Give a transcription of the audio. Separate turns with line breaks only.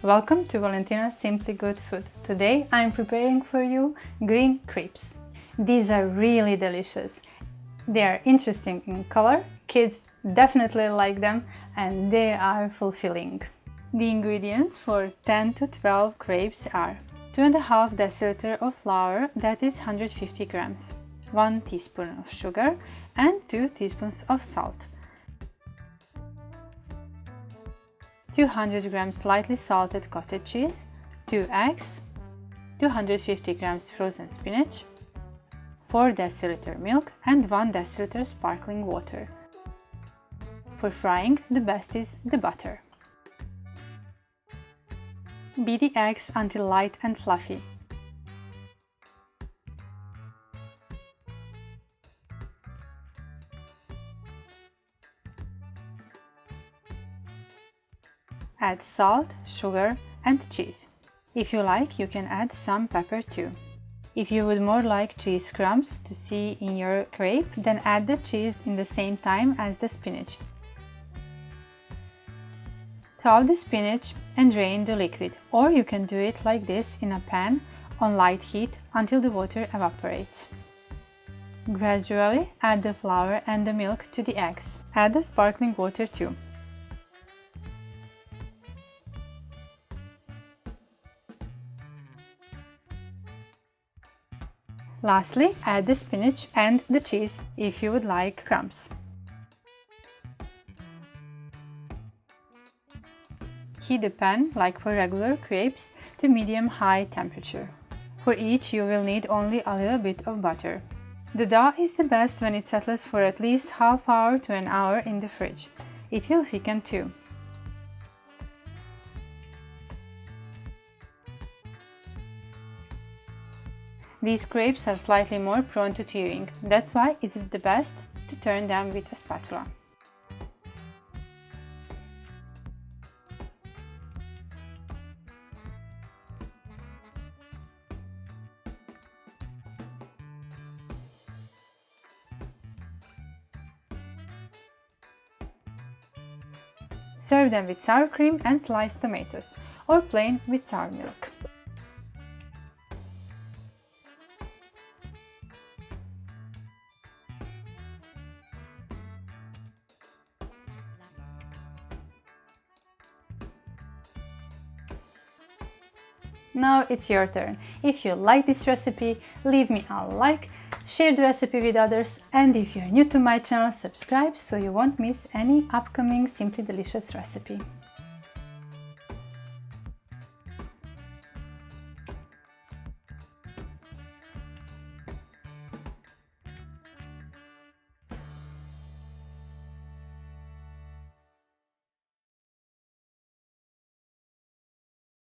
Welcome to Valentina's Simply Good Food. Today I'm preparing for you green crepes. These are really delicious. They are interesting in color, kids definitely like them, and they are fulfilling. The ingredients for 10 to 12 crepes are 2.5 deciliter of flour, that is 150 grams, 1 teaspoon of sugar and 2 teaspoons of salt, 200 grams lightly salted cottage cheese, 2 eggs, 250 grams frozen spinach, 4 deciliter milk and 1 deciliter sparkling water. For frying, the best is the butter. Beat the eggs until light and fluffy. Add salt, sugar and cheese. If you like, you can add some pepper too. If you would more like cheese crumbs to see in your crepe, then add the cheese in the same time as the spinach. Thaw the spinach and drain the liquid, or you can do it like this in a pan on light heat until the water evaporates. Gradually add the flour and the milk to the eggs. Add the sparkling water too. Lastly, add the spinach and the cheese if you would like crumbs. Heat the pan, like for regular crepes, to medium-high temperature. For each, you will need only a little bit of butter. The dough is the best when it settles for at least half hour to an hour in the fridge. It will thicken too. These crepes are slightly more prone to tearing, that's why it's the best to turn them with a spatula. Serve them with sour cream and sliced tomatoes, or plain with sour milk. Now it's your turn. If you like this recipe, leave me a like, share the recipe with others, and if you're new to my channel, subscribe so you won't miss any upcoming Simply Delicious recipe.